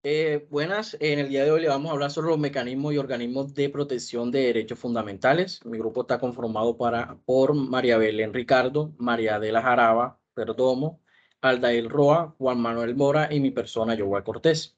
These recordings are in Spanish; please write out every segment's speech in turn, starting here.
Buenas, en el día de hoy le vamos a hablar sobre los mecanismos y organismos de protección de derechos fundamentales. Mi grupo está conformado por María Belén Ricardo, María Adela Jaraba Perdomo, Aldair Roa, Juan Manuel Mora y mi persona, Yoguay Cortés.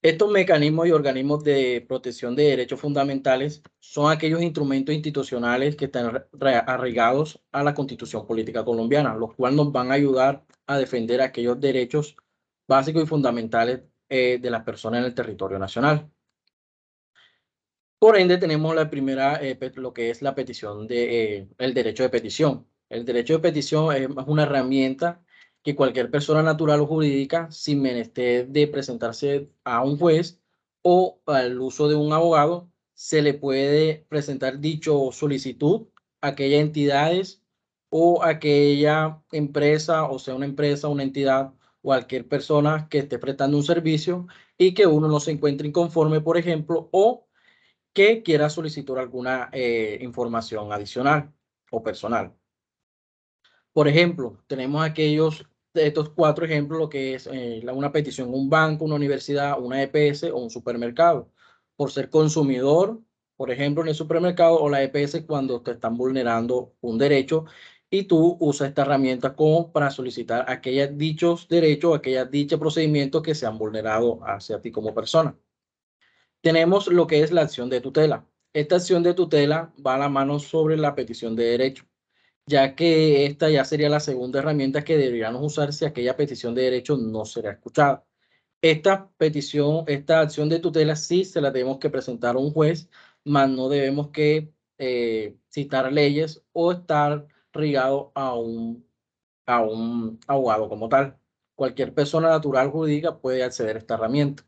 Estos mecanismos y organismos de protección de derechos fundamentales son aquellos instrumentos institucionales que están arraigados a la Constitución Política Colombiana, los cuales nos van a ayudar a defender aquellos derechos básicos y fundamentales de las personas en el territorio nacional. Por ende, tenemos la primera, lo que es la petición el derecho de petición. El derecho de petición es una herramienta que cualquier persona natural o jurídica, sin menester de presentarse a un juez o al uso de un abogado, se le puede presentar dicho solicitud a aquellas entidades o a aquella empresa, o sea, una empresa, una entidad, o cualquier persona que esté prestando un servicio y que uno no se encuentre inconforme, por ejemplo, o que quiera solicitar alguna información adicional o personal. Por ejemplo, tenemos estos cuatro ejemplos, lo que es una petición a un banco, una universidad, una EPS o un supermercado. Por ser consumidor, por ejemplo, en el supermercado o la EPS cuando te están vulnerando un derecho y tú usas esta herramienta como para solicitar aquellos dichos derechos, aquellos dichos procedimientos que se han vulnerado hacia ti como persona. Tenemos lo que es la acción de tutela. Esta acción de tutela va a la mano sobre la petición de derecho, ya que esta ya sería la segunda herramienta que deberíamos usar si aquella petición de derecho no será escuchada. Esta petición, esta acción de tutela sí se la tenemos que presentar a un juez, mas no debemos que citar leyes o estar ligado a un abogado como tal. Cualquier persona natural jurídica puede acceder a esta herramienta.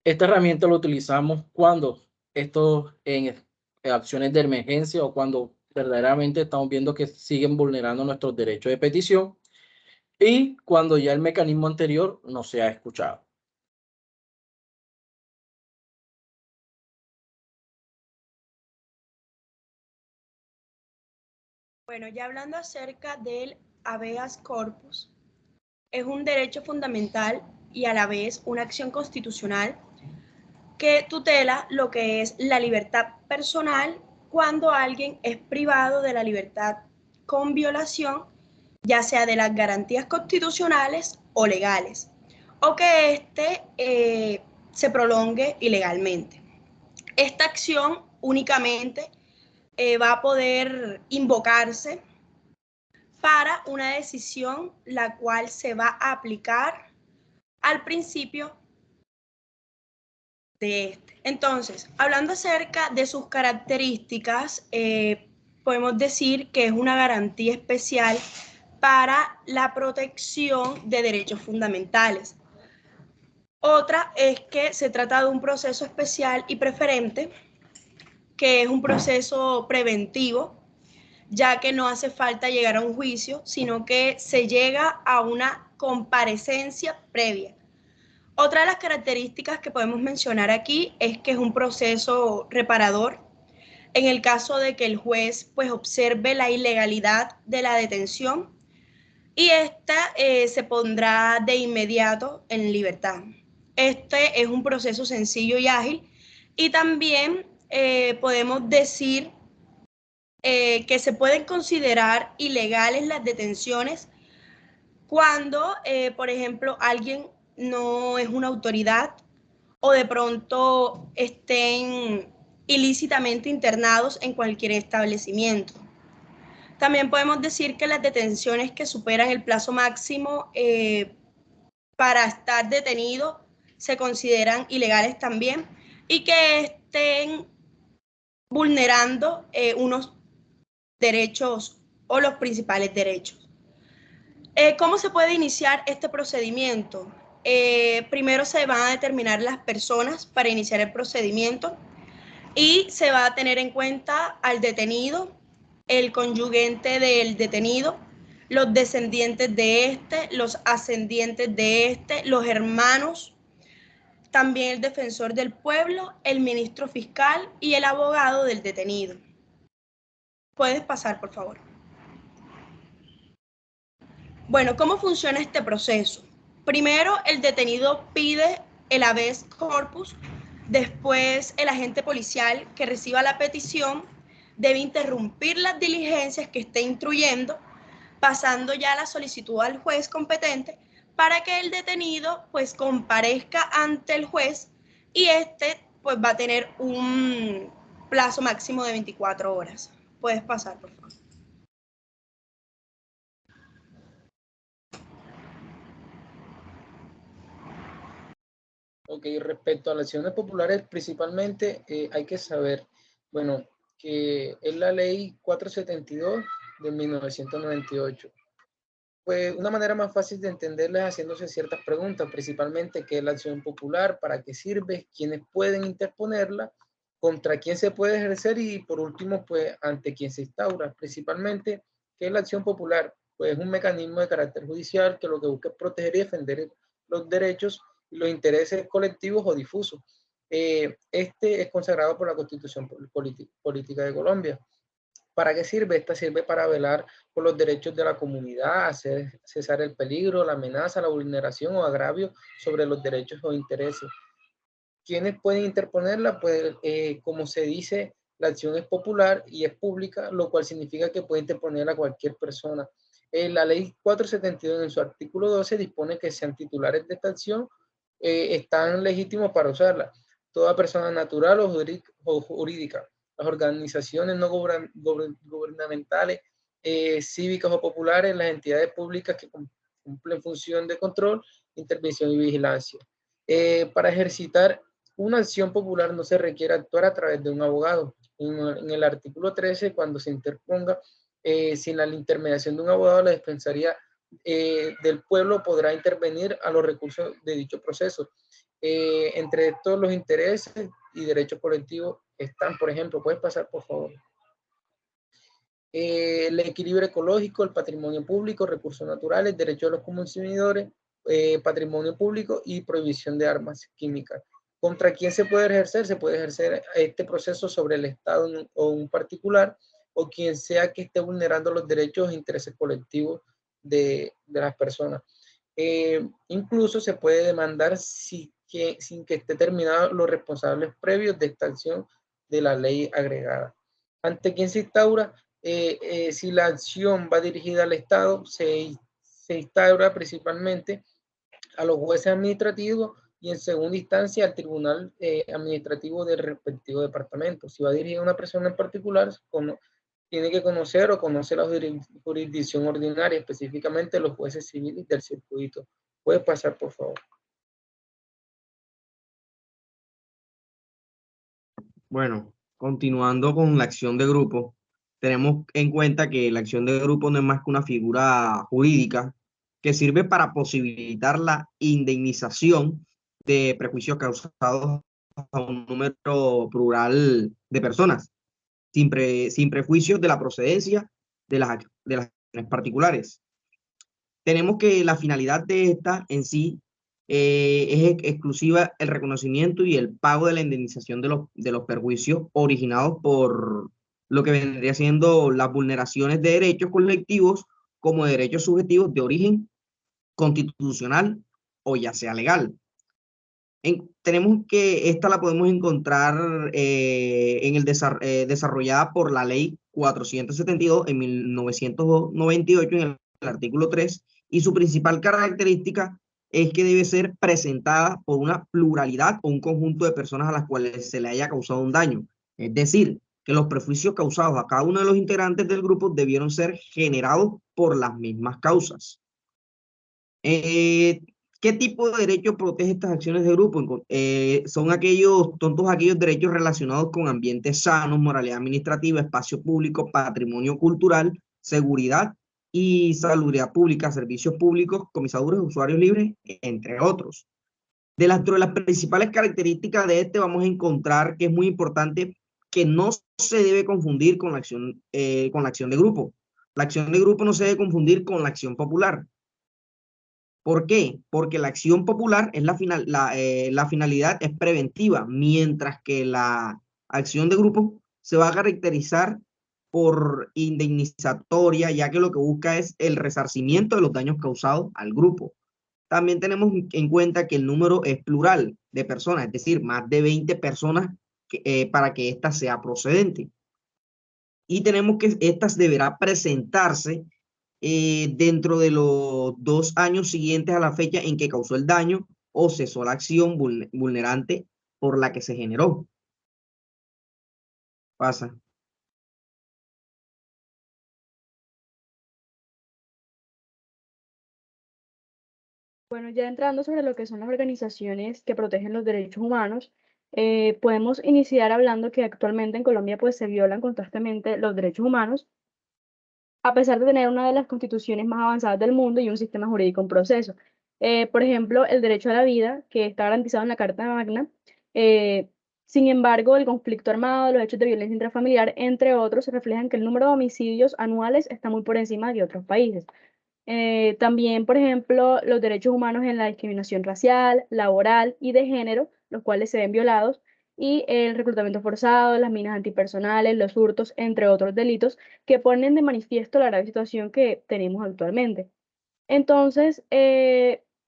Esta herramienta la utilizamos cuando esto en acciones de emergencia o cuando verdaderamente estamos viendo que siguen vulnerando nuestros derechos de petición y cuando ya el mecanismo anterior no se ha escuchado. Bueno, ya hablando acerca del habeas corpus, es un derecho fundamental y a la vez una acción constitucional que tutela lo que es la libertad personal cuando alguien es privado de la libertad con violación, ya sea de las garantías constitucionales o legales, o que éste se prolongue ilegalmente. Esta acción únicamente va a poder invocarse para una decisión la cual se va a aplicar al principio de este. Entonces, hablando acerca de sus características, podemos decir que es una garantía especial para la protección de derechos fundamentales. Otra es que se trata de un proceso especial y preferente, que es un proceso preventivo, ya que no hace falta llegar a un juicio, sino que se llega a una comparecencia previa. Otra de las características que podemos mencionar aquí es que es un proceso reparador en el caso de que el juez pues observe la ilegalidad de la detención y esta se pondrá de inmediato en libertad. Este es un proceso sencillo y ágil y también podemos decir que se pueden considerar ilegales las detenciones cuando, por ejemplo, alguien no es una autoridad o de pronto estén ilícitamente internados en cualquier establecimiento. También podemos decir que las detenciones que superan el plazo máximo para estar detenido se consideran ilegales también y que estén vulnerando unos derechos o los principales derechos. ¿Cómo se puede iniciar este procedimiento? Primero se van a determinar las personas para iniciar el procedimiento y se va a tener en cuenta al detenido, el conyugente del detenido, los descendientes de este, los ascendientes de este, los hermanos, también el defensor del pueblo, el ministro fiscal y el abogado del detenido. Puedes pasar, por favor. Bueno, ¿cómo funciona este proceso? Primero, el detenido pide el habeas corpus, después el agente policial que reciba la petición debe interrumpir las diligencias que esté instruyendo, pasando ya la solicitud al juez competente para que el detenido pues comparezca ante el juez y este pues va a tener un plazo máximo de 24 horas. Puedes pasar, por favor. Ok, respecto a las acciones populares, principalmente hay que saber, bueno, que es la ley 472 de 1998. Pues una manera más fácil de entenderla es haciéndose ciertas preguntas, principalmente qué es la acción popular, para qué sirve, quiénes pueden interponerla, contra quién se puede ejercer y por último, pues ante quién se instaura. Principalmente, ¿qué es la acción popular? Pues es un mecanismo de carácter judicial que lo que busca es proteger y defender los derechos y los intereses colectivos o difusos. Este es consagrado por la Constitución Política de Colombia. ¿Para qué sirve? Esta sirve para velar por los derechos de la comunidad, hacer cesar el peligro, la amenaza, la vulneración o agravio sobre los derechos o intereses. ¿Quiénes pueden interponerla? Pues como se dice, la acción es popular y es pública, lo cual significa que puede interponerla cualquier persona. La ley 472 en su artículo 12 dispone que sean titulares de esta acción, están legítimos para usarla. Toda persona natural o jurídica, las organizaciones no gubernamentales, cívicas o populares, las entidades públicas que cumplen función de control, intervención y vigilancia. Para ejercitar una acción popular no se requiere actuar a través de un abogado. En el artículo 13, cuando se interponga, sin la intermediación de un abogado, la Defensoría del Pueblo podrá intervenir a los recursos de dicho proceso. Entre todos los intereses y derechos colectivos están, por ejemplo, puedes pasar, por favor, el equilibrio ecológico, el patrimonio público, recursos naturales, derechos de los consumidores, patrimonio público y prohibición de armas químicas. ¿Contra quién se puede ejercer? Se puede ejercer este proceso sobre el Estado o un particular o quien sea que esté vulnerando los derechos e intereses colectivos de las personas. Incluso se puede demandar sin que esté terminado los responsables previos de esta acción de la ley agregada. ¿Ante quién se instaura? Si la acción va dirigida al Estado, se instaura principalmente a los jueces administrativos y en segunda instancia al tribunal administrativo del respectivo departamento. Si va dirigida a una persona en particular, tiene que conocer o conoce la jurisdicción ordinaria, específicamente los jueces civiles del circuito. Puede pasar, por favor. Bueno, continuando con la acción de grupo, tenemos en cuenta que la acción de grupo no es más que una figura jurídica que sirve para posibilitar la indemnización de prejuicios causados a un número plural de personas, sin prejuicios de la procedencia de las acciones particulares. Tenemos que la finalidad de esta en sí es exclusiva el reconocimiento y el pago de la indemnización de los perjuicios originados por lo que vendría siendo las vulneraciones de derechos colectivos como de derechos subjetivos de origen constitucional o ya sea legal. Tenemos que esta la podemos encontrar desarrollada por la ley 472 en 1998 en el artículo 3, y su principal característica es que debe ser presentada por una pluralidad o un conjunto de personas a las cuales se le haya causado un daño. Es decir, que los prejuicios causados a cada uno de los integrantes del grupo debieron ser generados por las mismas causas. ¿Qué tipo de derecho protege estas acciones de grupo? Son todos aquellos derechos relacionados con ambientes sanos, moralidad administrativa, espacio público, patrimonio cultural, seguridad y salubridad pública, servicios públicos, comisaduras, usuarios libres, entre otros. Dentro de las principales características de este vamos a encontrar que es muy importante que no se debe confundir con la acción de grupo. La acción de grupo no se debe confundir con la acción popular. ¿Por qué? Porque la acción popular es la finalidad es preventiva, mientras que la acción de grupo se va a caracterizar por indemnizatoria, ya que lo que busca es el resarcimiento de los daños causados al grupo. También tenemos en cuenta que el número es plural de personas, es decir, más de 20 personas para que ésta sea procedente. Y tenemos que estas deberá presentarse dentro de los 2 años siguientes a la fecha en que causó el daño o cesó la acción vulnerante por la que se generó. Pasa. Bueno, ya entrando sobre lo que son las organizaciones que protegen los derechos humanos, podemos iniciar hablando que actualmente en Colombia pues se violan constantemente los derechos humanos, a pesar de tener una de las constituciones más avanzadas del mundo y un sistema jurídico en proceso. Por ejemplo, el derecho a la vida, que está garantizado en la Carta Magna. Sin embargo, el conflicto armado, los hechos de violencia intrafamiliar, entre otros, reflejan que el número de homicidios anuales está muy por encima de otros países. También, por ejemplo, los derechos humanos en la discriminación racial, laboral y de género, los cuales se ven violados, y el reclutamiento forzado, las minas antipersonales, los hurtos, entre otros delitos, que ponen de manifiesto la grave situación que tenemos actualmente. Entonces,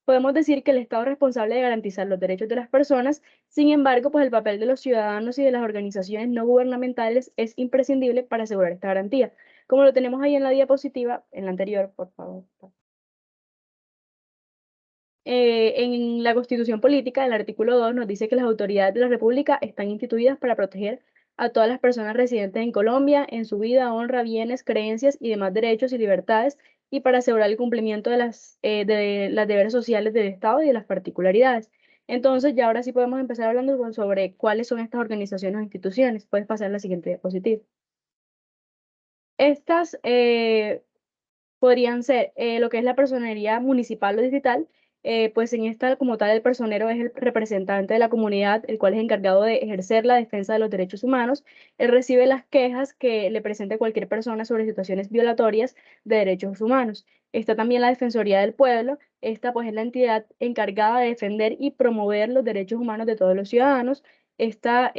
podemos decir que el Estado es responsable de garantizar los derechos de las personas. Sin embargo, pues el papel de los ciudadanos y de las organizaciones no gubernamentales es imprescindible para asegurar esta garantía. Como lo tenemos ahí en la diapositiva, en la anterior, por favor. En la Constitución Política, el artículo 2 nos dice que las autoridades de la República están instituidas para proteger a todas las personas residentes en Colombia en su vida, honra, bienes, creencias y demás derechos y libertades, y para asegurar el cumplimiento de las deberes sociales del Estado y de las particularidades. Entonces, ya ahora sí podemos empezar hablando sobre cuáles son estas organizaciones o instituciones. Puedes pasar a la siguiente diapositiva. Estas podrían ser lo que es la personería municipal o distrital. Pues en esta, como tal, el personero es el representante de la comunidad, el cual es encargado de ejercer la defensa de los derechos humanos. Él recibe las quejas que le presente cualquier persona sobre situaciones violatorias de derechos humanos. Está también la Defensoría del Pueblo. Esta, pues, es la entidad encargada de defender y promover los derechos humanos de todos los ciudadanos. Esta,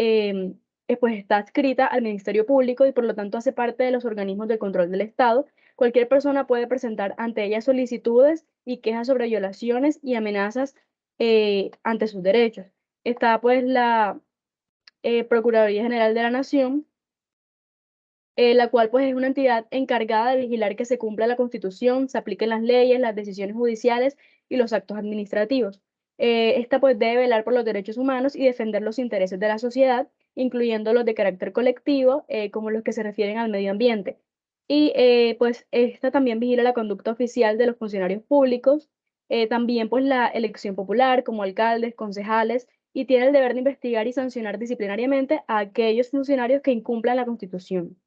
pues, está adscrita al Ministerio Público y por lo tanto hace parte de los organismos de control del Estado. Cualquier persona puede presentar ante ella solicitudes y quejas sobre violaciones y amenazas ante sus derechos. Está pues la Procuraduría General de la Nación, la cual pues es una entidad encargada de vigilar que se cumpla la Constitución, se apliquen las leyes, las decisiones judiciales y los actos administrativos. Esta pues debe velar por los derechos humanos y defender los intereses de la sociedad, incluyendo los de carácter colectivo, como los que se refieren al medio ambiente. Y pues esta también vigila la conducta oficial de los funcionarios públicos, también pues la elección popular como alcaldes, concejales, y tiene el deber de investigar y sancionar disciplinariamente a aquellos funcionarios que incumplan la Constitución.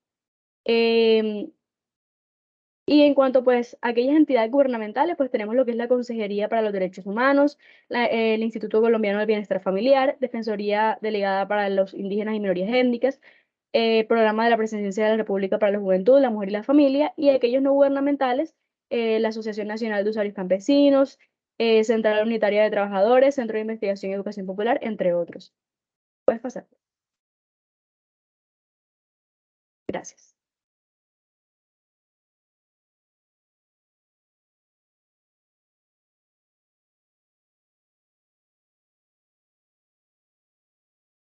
Em, y en cuanto pues a aquellas entidades gubernamentales, pues tenemos lo que es la Consejería para los Derechos Humanos, el Instituto Colombiano del Bienestar Familiar, Defensoría Delegada para los Indígenas y Minorías Étnicas, Programa de la Presidencia de la República para la Juventud, la Mujer y la Familia, y aquellos no gubernamentales, la Asociación Nacional de Usuarios Campesinos, Central Unitaria de Trabajadores, Centro de Investigación y Educación Popular, entre otros. Puedes pasar. Gracias.